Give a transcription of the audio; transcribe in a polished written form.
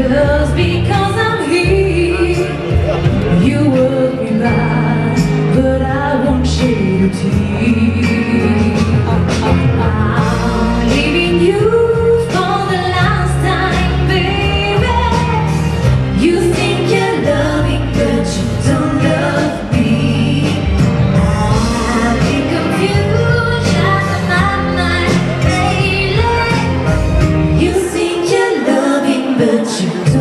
Just because I'm here, you work me back, but I won't shed a tear. I'm leaving you for the last time, baby. You think you're loving, but you don't love me. I've been confused out of my mind lately. You think you're loving, but you don't.